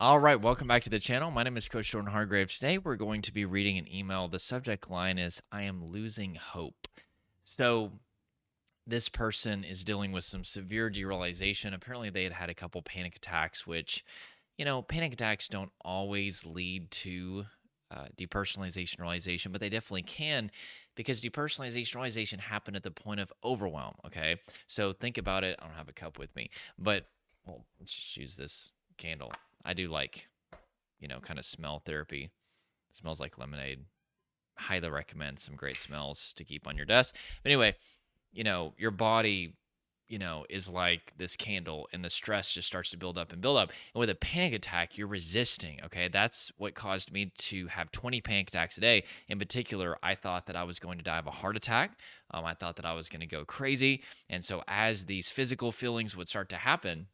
All right, welcome back to the channel. My name is Coach Jordan Hargrave. Today we're going to be reading an email. The subject line is I am losing hope. So this person is dealing with some severe derealization. Apparently they had had a couple panic attacks, which, panic attacks don't always lead to depersonalization realization, but they definitely can because depersonalization realization happened at the point of overwhelm. Okay. So think about it. I don't have a cup with me, but well, let's just use this candle. I do like kind of smell therapy. It smells like lemonade. Highly recommend some great smells to keep on your desk. But anyway, your body, is like this candle and the stress just starts to build up and build up. And with a panic attack, you're resisting. Okay. That's what caused me to have 20 panic attacks a day. In particular, I thought that I was going to die of a heart attack. I thought that I was going to go crazy. And so as these physical feelings would start to happen,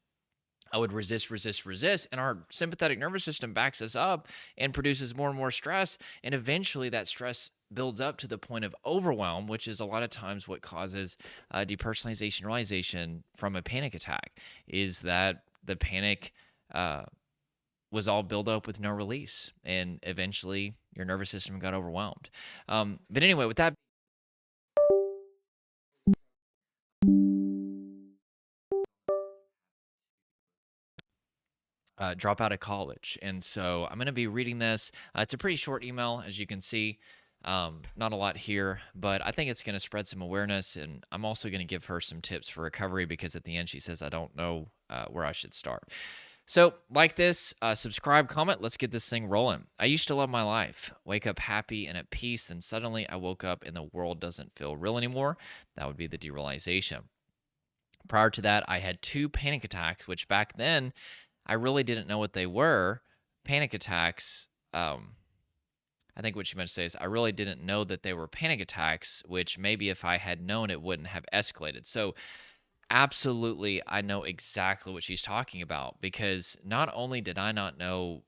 I would resist, and our sympathetic nervous system backs us up and produces more and more stress. And eventually, that stress builds up to the point of overwhelm, which is a lot of times what causes depersonalization realization from a panic attack. Is that the panic was all built up with no release, and eventually your nervous system got overwhelmed. But anyway, with that. Drop out of college. And so I'm going to be reading this. It's a pretty short email, as you can see. Not a lot here, but I think it's going to spread some awareness. And I'm also going to give her some tips for recovery because at the end she says, I don't know where I should start. So, like this, subscribe, comment. Let's get this thing rolling. I used to love my life, wake up happy and at peace. And suddenly I woke up and the world doesn't feel real anymore. That would be the derealization. Prior to that, I had 2 panic attacks, which back then I really didn't know what they were. Panic attacks, I think what she meant to say is I really didn't know that they were panic attacks, which maybe if I had known, it wouldn't have escalated. So absolutely, I know exactly what she's talking about because not only did I not know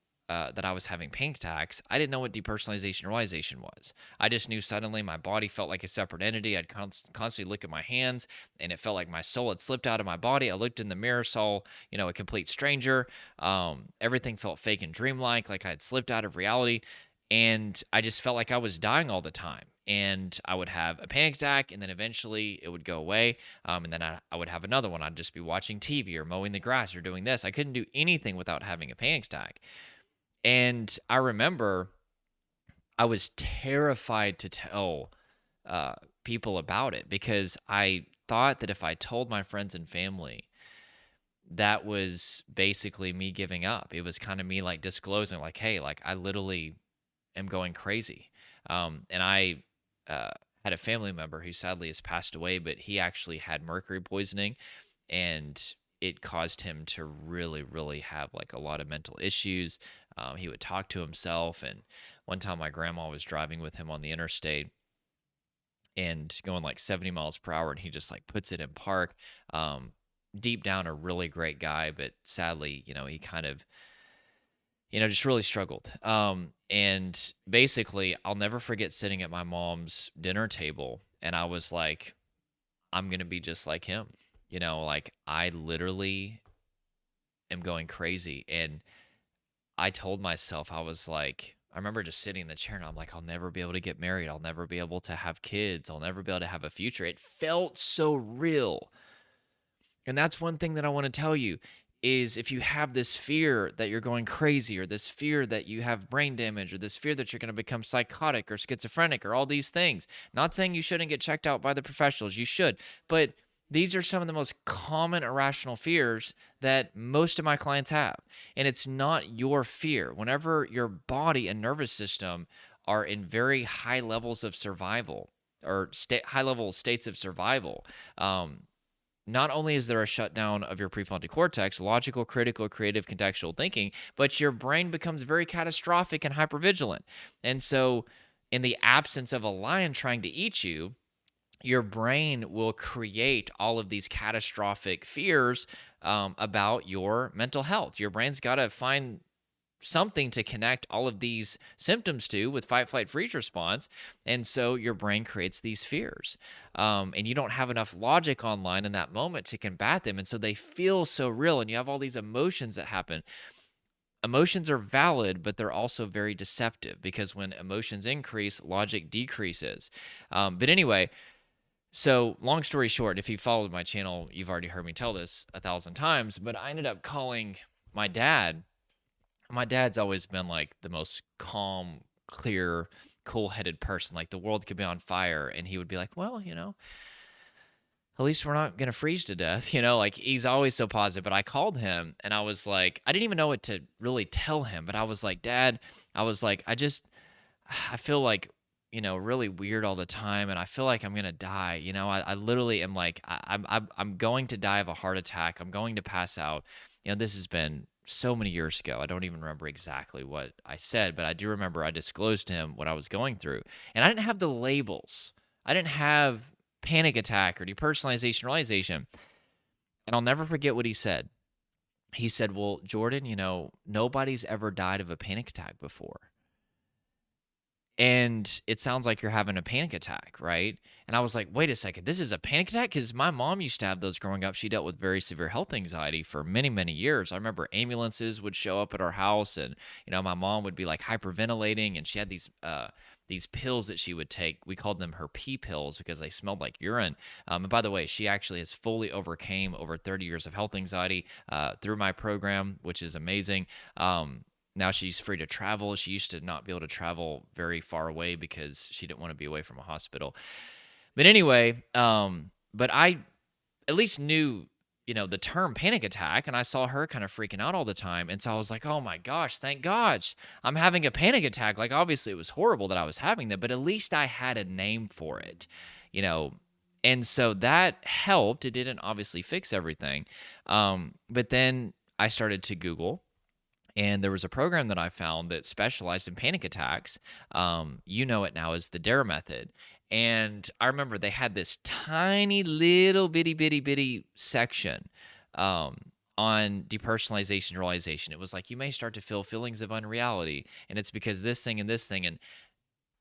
that I was having panic attacks, I didn't know what depersonalization realization was. I just knew suddenly my body felt like a separate entity. I'd constantly look at my hands and it felt like my soul had slipped out of my body. I looked in the mirror, saw, a complete stranger. Everything felt fake and dreamlike, like I had slipped out of reality. And I just felt like I was dying all the time. And I would have a panic attack, and then eventually it would go away. And then I would have another one. I'd just be watching TV or mowing the grass or doing this. I couldn't do anything without having a panic attack. And I remember I was terrified to tell people about it because I thought that if I told my friends and family, that was basically me giving up. It was kind of me like disclosing, like, hey, like I literally am going crazy. And I uh, had a family member who sadly has passed away, but he actually had mercury poisoning and it caused him to really, really have like a lot of mental issues. He would talk to himself. And one time my grandma was driving with him on the interstate and going like 70 miles per hour, and he just like puts it in park. Deep down, a really great guy, but sadly, he kind of just really struggled. And basically, I'll never forget sitting at my mom's dinner table, and I was like, I'm gonna be just like him. Like I literally am going crazy. And I told myself, I was like, I remember just sitting in the chair and I'm like, I'll never be able to get married. I'll never be able to have kids. I'll never be able to have a future. It felt so real. And that's one thing that I want to tell you is if you have this fear that you're going crazy or this fear that you have brain damage or this fear that you're going to become psychotic or schizophrenic or all these things, not saying you shouldn't get checked out by the professionals, you should, but these are some of the most common irrational fears that most of my clients have. And it's not your fear. Whenever your body and nervous system are in very high levels of survival or high level states of survival, not only is there a shutdown of your prefrontal cortex, logical, critical, creative, contextual thinking, but your brain becomes very catastrophic and hypervigilant. And so, in the absence of a lion trying to eat you, your brain will create all of these catastrophic fears about your mental health. Your brain's got to find something to connect all of these symptoms to with fight, flight, freeze response. And so your brain creates these fears. And you don't have enough logic online in that moment to combat them. And so they feel so real. And you have all these emotions that happen. Emotions are valid, but they're also very deceptive because when emotions increase, logic decreases. But anyway, so long story short, if you followed my channel, you've already heard me tell this 1,000 times, but I ended up calling my dad. My dad's always been like the most calm, clear, cool-headed person. Like the world could be on fire, and he would be like, "Well, at least we're not gonna freeze to death." Like he's always so positive. But I called him, and I was like, I didn't even know what to really tell him, but I was like, "Dad," I was like, I feel like, really weird all the time, and I feel like I'm gonna die. I literally am like, I'm going to die of a heart attack. I'm going to pass out. This has been so many years ago. I don't even remember exactly what I said, but I do remember I disclosed to him what I was going through, and I didn't have the labels. I didn't have panic attack or depersonalization realization. And I'll never forget what he said. He said, "Well, Jordan, nobody's ever died of a panic attack before. And it sounds like you're having a panic attack, right?" And I was like, "Wait a second, this is a panic attack?" Because my mom used to have those growing up. She dealt with very severe health anxiety for many, many years. I remember ambulances would show up at our house, and my mom would be like hyperventilating, and she had these pills that she would take. We called them her pee pills because they smelled like urine. And by the way, she actually has fully overcame over 30 years of health anxiety through my program, which is amazing. Now she's free to travel. She used to not be able to travel very far away because she didn't want to be away from a hospital. But anyway, but I at least knew, the term panic attack, and I saw her kind of freaking out all the time. And so I was like, oh my gosh, thank gosh, I'm having a panic attack. Like, obviously, it was horrible that I was having that, but at least I had a name for it, you know. And so that helped. It didn't obviously fix everything. But then I started to Google, and there was a program that I found that specialized in panic attacks. You know it now as the DARE method. And I remember they had this tiny little bitty section um, on depersonalization realization. It was like, you may start to feel feelings of unreality, and it's because this thing and this thing. And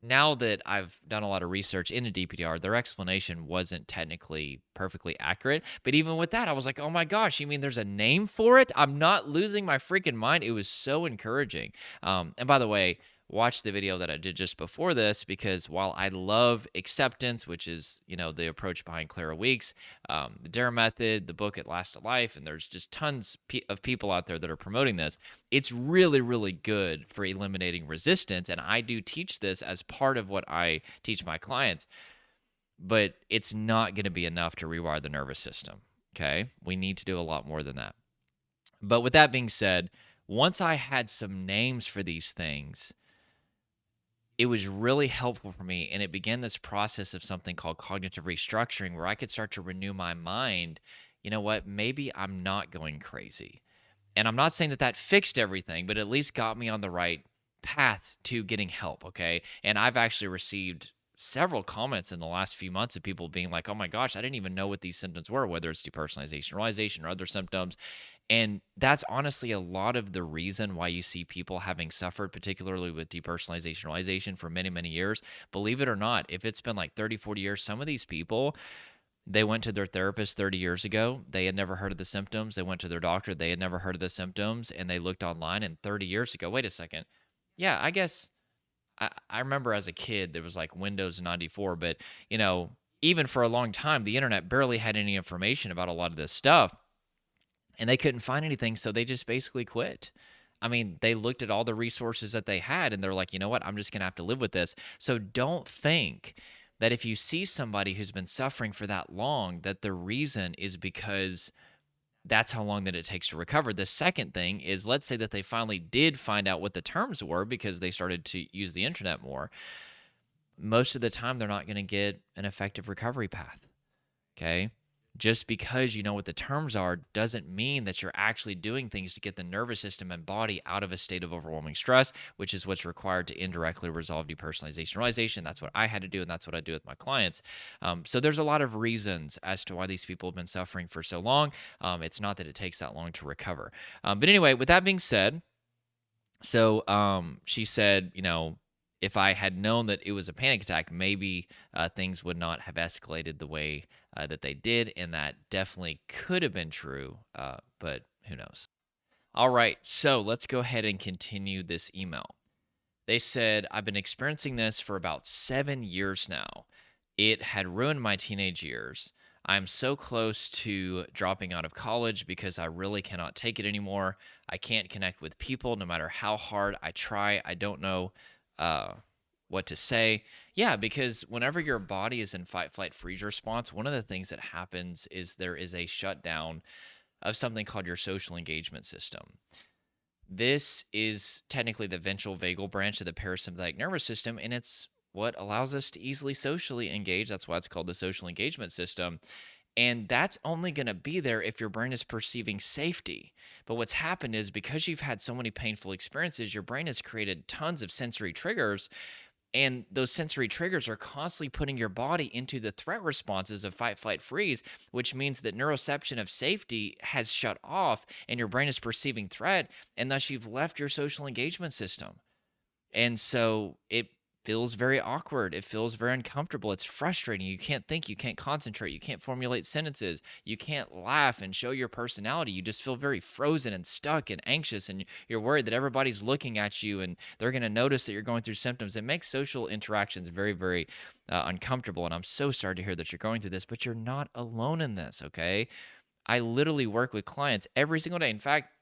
now that I've done a lot of research into DPDR, their explanation wasn't technically perfectly accurate. But even with that, I was like, oh my gosh, you mean there's a name for it? I'm not losing my freaking mind. It was so encouraging. And by the way, watch the video that I did just before this, because while I love acceptance, which is, the approach behind Clara Weeks, the DARE method, the book It Lasts a Life, and there's just tons of people out there that are promoting this. It's really, really good for eliminating resistance. And I do teach this as part of what I teach my clients, but it's not going to be enough to rewire the nervous system. Okay. We need to do a lot more than that. But with that being said, once I had some names for these things, it was really helpful for me. And it began this process of something called cognitive restructuring, where I could start to renew my mind. You know what? Maybe I'm not going crazy. And I'm not saying that that fixed everything, but at least got me on the right path to getting help. Okay. And I've actually received several comments in the last few months of people being like, oh my gosh, I didn't even know what these symptoms were, whether it's depersonalization, realization, or other symptoms. And that's honestly a lot of the reason why you see people having suffered, particularly with depersonalization, realization, for many, many years. Believe it or not, if it's been like 30, 40 years, some of these people, they went to their therapist 30 years ago. They had never heard of the symptoms. They went to their doctor. They had never heard of the symptoms. And they looked online, and 30 years ago, wait a second. Yeah, I guess I remember as a kid, there was like Windows 94, but, even for a long time, the internet barely had any information about a lot of this stuff, and they couldn't find anything. So they just basically quit. I mean, they looked at all the resources that they had, and they're like, you know what? I'm just going to have to live with this. So don't think that if you see somebody who's been suffering for that long, that the reason is because that's how long that it takes to recover. The second thing is, let's say that they finally did find out what the terms were because they started to use the internet more. Most of the time, they're not going to get an effective recovery path. Okay. Just because you know what the terms are doesn't mean that you're actually doing things to get the nervous system and body out of a state of overwhelming stress, which is what's required to indirectly resolve depersonalization realization. That's what I had to do, and that's what I do with my clients. So there's a lot of reasons as to why these people have been suffering for so long. It's not that it takes that long to recover. But anyway, with that being said, so she said, if I had known that it was a panic attack, maybe things would not have escalated the way that they did. And that definitely could have been true, but who knows? All right, so let's go ahead and continue this email. They said, I've been experiencing this for about 7 years now. It had ruined my teenage years. I'm so close to dropping out of college because I really cannot take it anymore. I can't connect with people no matter how hard I try. I don't know uh, what to say. Yeah, because whenever your body is in fight, flight, freeze response, one of the things that happens is there is a shutdown of something called your social engagement system. This is technically the ventral vagal branch of the parasympathetic nervous system, and it's what allows us to easily socially engage. That's why it's called the social engagement system. And that's only going to be there if your brain is perceiving safety. But what's happened is because you've had so many painful experiences, your brain has created tons of sensory triggers, and those sensory triggers are constantly putting your body into the threat responses of fight, flight, freeze, which means that neuroception of safety has shut off and your brain is perceiving threat. And thus you've left your social engagement system. And so it feels very awkward. It feels very uncomfortable. It's frustrating. You can't think, you can't concentrate, you can't formulate sentences, you can't laugh and show your personality. You just feel very frozen and stuck and anxious, and you're worried that everybody's looking at you and they're going to notice that you're going through symptoms. It makes social interactions very, very uncomfortable. And I'm so sorry to hear that you're going through this, but you're not alone in this, okay? I literally work with clients every single day. In fact,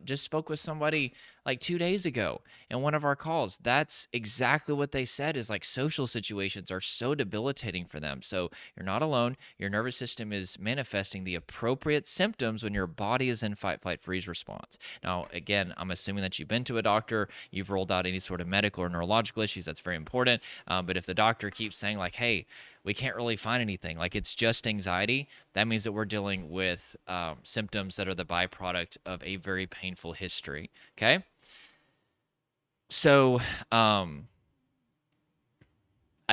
just spoke with somebody like 2 days ago in one of our calls. That's exactly what they said is like social situations are so debilitating for them. So you're not alone. Your nervous system is manifesting the appropriate symptoms when your body is in fight, flight, freeze response. Now, again, I'm assuming that you've been to a doctor, you've rolled out any sort of medical or neurological issues. That's very important. But if the doctor keeps saying like, hey, we can't really find anything, like it's just anxiety, that means that we're dealing with symptoms that are the byproduct of a very painful history. Okay. So, I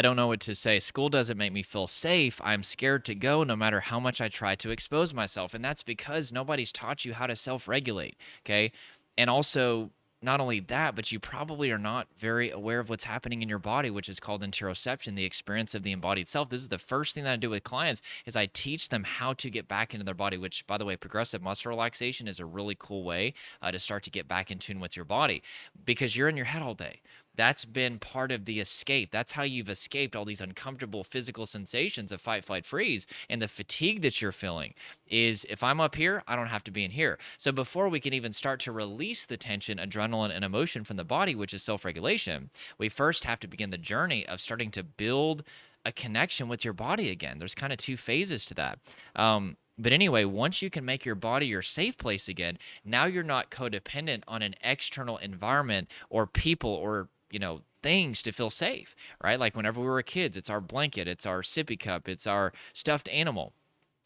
don't know what to say. School doesn't make me feel safe. I'm scared to go no matter how much I try to expose myself. And that's because nobody's taught you how to self regulate. Okay. And also, not only that, but you probably are not very aware of what's happening in your body, which is called interoception, the experience of the embodied self. This is the first thing that I do with clients is I teach them how to get back into their body, which, by the way, progressive muscle relaxation is a really cool way to start to get back in tune with your body because you're in your head all day. That's been part of the escape. That's how you've escaped all these uncomfortable physical sensations of fight, flight, freeze. And the fatigue that you're feeling is if I'm up here, I don't have to be in here. So before we can even start to release the tension, adrenaline, and emotion from the body, which is self regulation, we first have to begin the journey of starting to build a connection with your body again. There's kind of two phases to that. But anyway, once you can make your body your safe place again, now you're not codependent on an external environment or people or things to feel safe, right? Like whenever we were kids, it's our blanket, it's our sippy cup, it's our stuffed animal.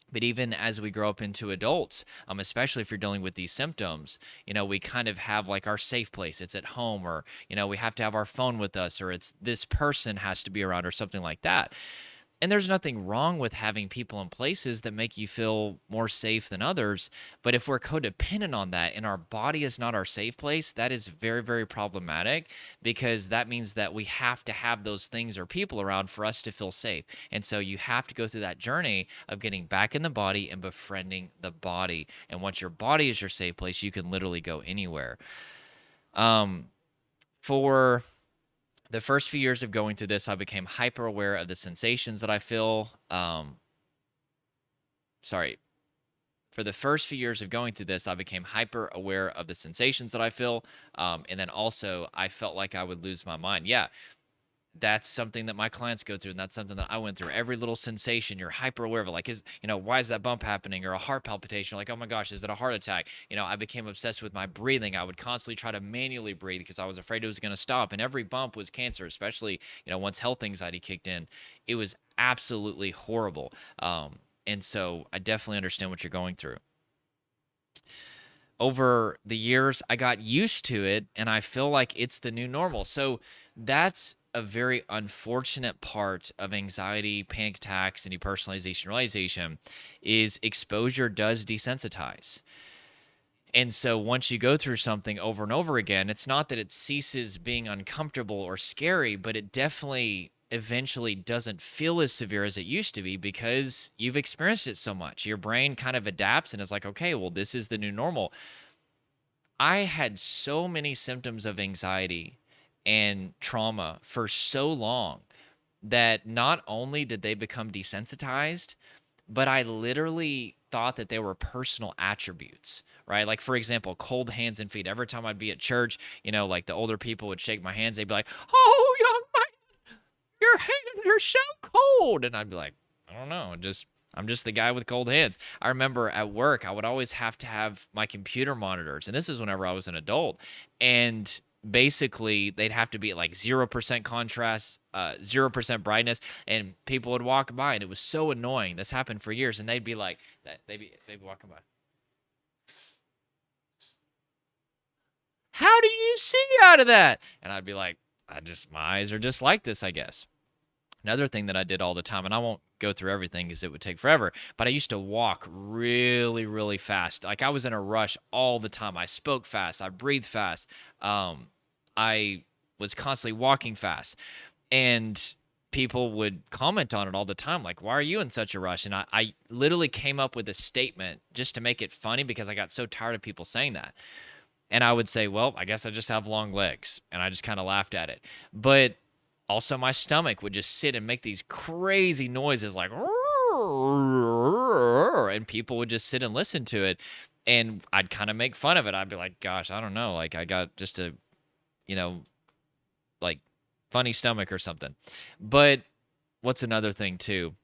But even as we grow up into adults, especially if you're dealing with these symptoms, we kind of have like our safe place. It's at home, or, we have to have our phone with us, or it's this person has to be around, or something like that. And there's nothing wrong with having people in places that make you feel more safe than others. But if we're codependent on that and our body is not our safe place, that is very, very problematic because that means that we have to have those things or people around for us to feel safe. And so you have to go through that journey of getting back in the body and befriending the body. And once your body is your safe place, you can literally go anywhere. For the first few years of going through this, I became hyper aware of the sensations that I feel. Sorry. For the first few years of going through this, I became hyper aware of the sensations that I feel. And then also, I felt like I would lose my mind. Yeah, that's something that my clients go through, and that's something that I went through. Every little sensation, you're hyper aware of it. Like, why is that bump happening? Or a heart palpitation? Like, oh my gosh, is it a heart attack? I became obsessed with my breathing. I would constantly try to manually breathe because I was afraid it was going to stop. And every bump was cancer, especially, once health anxiety kicked in. It was absolutely horrible. And so I definitely understand what you're going through. Over the years, I got used to it and I feel like it's the new normal. So that's a very unfortunate part of anxiety, panic attacks, and depersonalization realization is exposure does desensitize. And so once you go through something over and over again, it's not that it ceases being uncomfortable or scary, but it definitely eventually doesn't feel as severe as it used to be because you've experienced it so much. Your brain kind of adapts and is like, okay, well, this is the new normal. I had so many symptoms of anxiety and trauma for so long that not only did they become desensitized, but I literally thought that they were personal attributes, right? Like, for example, cold hands and feet. Every time I'd be at church, like the older people would shake my hands, they'd be like, "Oh, young man, your hands are so cold." And I'd be like, "I don't know. I'm just the guy with cold hands." I remember at work, I would always have to have my computer monitors. And this is whenever I was an adult. And basically, they'd have to be at like 0% contrast, 0% brightness. And people would walk by, and it was so annoying. This happened for years. And they'd be like, they'd be walking by. "How do you see out of that?" And I'd be like, my eyes are just like this, I guess. Another thing that I did all the time, and I won't go through everything because it would take forever, but I used to walk really, really fast. Like I was in a rush all the time. I spoke fast. I breathed fast. I was constantly walking fast. And people would comment on it all the time, like, "Why are you in such a rush?" And I literally came up with a statement just to make it funny because I got so tired of people saying that. And I would say, "Well, I guess I just have long legs." And I just kind of laughed at it. But also my stomach would just sit and make these crazy noises like, and people would just sit and listen to it. And I'd kind of make fun of it. I'd be like, "Gosh, I don't know. Like I got just a, you know, like funny stomach or something." But what's another thing too?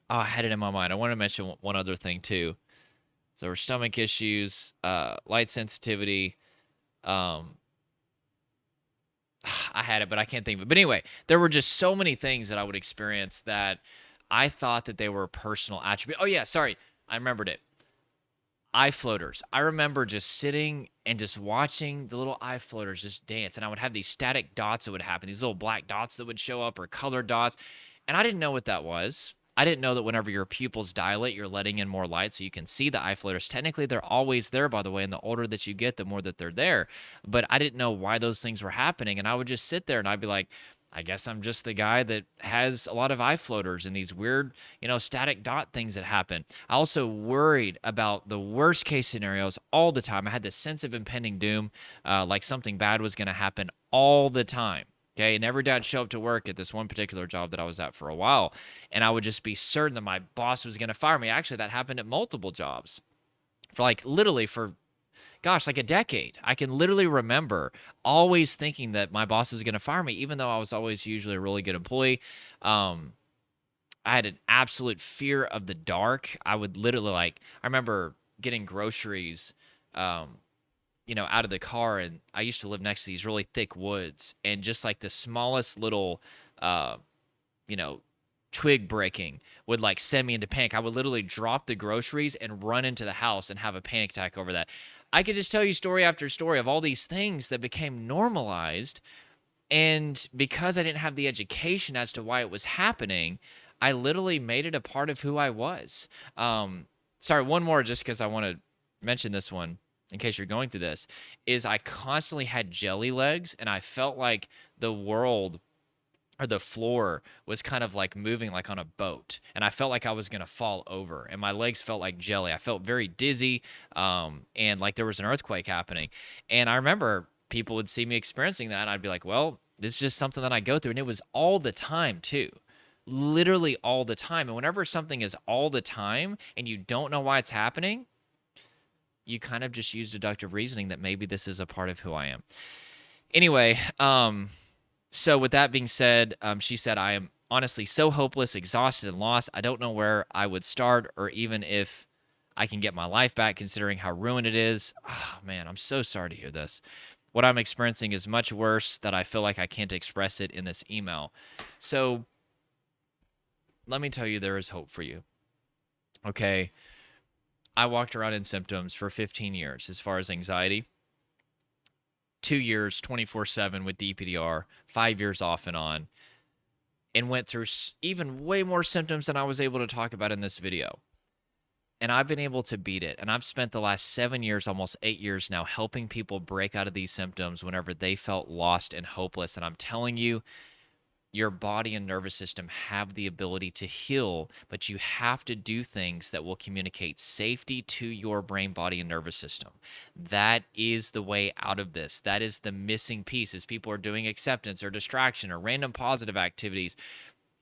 Oh, I had it in my mind. I want to mention one other thing too. So there were stomach issues, light sensitivity, um, I had it, but I can't think of it. But anyway, there were just so many things that I would experience that I thought that they were personal attribute. Oh yeah, sorry, I remembered it. Eye floaters. I remember just sitting and just watching the little eye floaters just dance, and I would have these static dots that would happen, these little black dots that would show up or colored dots, and I didn't know what that was. I didn't know that whenever your pupils dilate, you're letting in more light so you can see the eye floaters. Technically, they're always there, by the way, and the older that you get, the more that they're there. But I didn't know why those things were happening, and I would just sit there and I'd be like, "I guess I'm just the guy that has a lot of eye floaters and these weird, static dot things that happen." I also worried about the worst case scenarios all the time. I had this sense of impending doom, like something bad was going to happen all the time. Okay. And every day I'd show up to work at this one particular job that I was at for a while, and I would just be certain that my boss was going to fire me. Actually, that happened at multiple jobs for like literally for gosh, like a decade. I can literally remember always thinking that my boss was going to fire me, even though I was always usually a really good employee. Um, I had an absolute fear of the dark. I would literally like, I remember getting groceries, um, out of the car, and I used to live next to these really thick woods, and just like the smallest little, uh, you know, twig breaking would like send me into panic. I would literally drop the groceries and run into the house and have a panic attack over that. I could just tell you story after story of all these things that became normalized. And because I didn't have the education as to why it was happening, I literally made it a part of who I was. Sorry, one more just because I want to mention this one in case you're going through this, is I constantly had jelly legs and I felt like the world or the floor was kind of like moving like on a boat, and I felt like I was going to fall over, and my legs felt like jelly. I felt very dizzy, and like there was an earthquake happening. And I remember people would see me experiencing that, and I'd be like, "Well, this is just something that I go through." And it was all the time too, literally all the time. And whenever something is all the time and you don't know why it's happening, you kind of just use deductive reasoning that maybe this is a part of who I am. Anyway, so with that being said, she said, "I am honestly so hopeless, exhausted, and lost. I don't know where I would start or even if I can get my life back considering how ruined it is." Oh, man, I'm so sorry to hear this. "What I'm experiencing is much worse that I feel like I can't express it in this email." So let me tell you, there is hope for you. Okay. I walked around in symptoms for 15 years as far as anxiety, 2 years, 24/7 with DPDR, 5 years off and on, and went through even way more symptoms than I was able to talk about in this video. And I've been able to beat it. And I've spent the last 7 years, almost 8 years now, helping people break out of these symptoms whenever they felt lost and hopeless. And I'm telling you, your body and nervous system have the ability to heal, but you have to do things that will communicate safety to your brain, body, and nervous system. That is the way out of this. That is the missing piece is people are doing acceptance or distraction or random positive activities,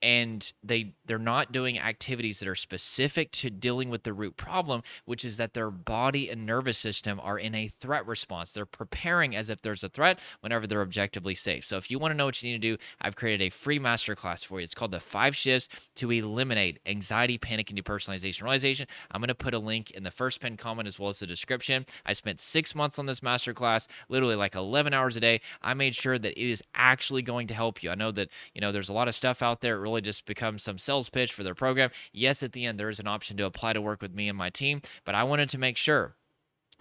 and they're not doing activities that are specific to dealing with the root problem, which is that their body and nervous system are in a threat response. They're preparing as if there's a threat whenever they're objectively safe. So if you want to know what you need to do, I've created a free masterclass for you. It's called the 5 shifts to eliminate anxiety, panic, and depersonalization realization. I'm going to put a link in the first pinned comment as well as the description. I spent 6 months on this masterclass, literally like 11 hours a day. I made sure that it is actually going to help you. I know that, there's a lot of stuff out there. It really just becomes some sales pitch for their program. Yes, at the end, there is an option to apply to work with me and my team, but I wanted to make sure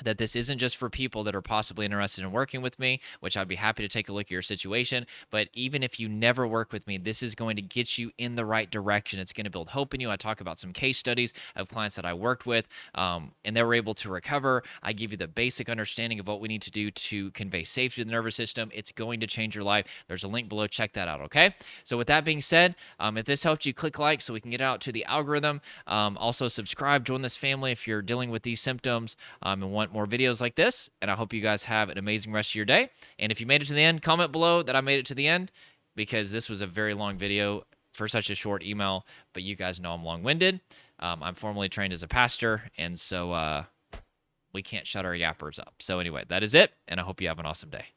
that this isn't just for people that are possibly interested in working with me, which I'd be happy to take a look at your situation. But even if you never work with me, this is going to get you in the right direction. It's going to build hope in you. I talk about some case studies of clients that I worked with, and they were able to recover. I give you the basic understanding of what we need to do to convey safety to the nervous system. It's going to change your life. There's a link below. Check that out, okay? So with that being said, if this helped you, click like so we can get out to the algorithm. Also subscribe, join this family if you're dealing with these symptoms and want more videos like this. And I hope you guys have an amazing rest of your day. And if you made it to the end, comment below that I made it to the end, because this was a very long video for such a short email, but you guys know I'm long-winded. I'm formally trained as a pastor, and so we can't shut our yappers up. So anyway, that is it, and I hope you have an awesome day.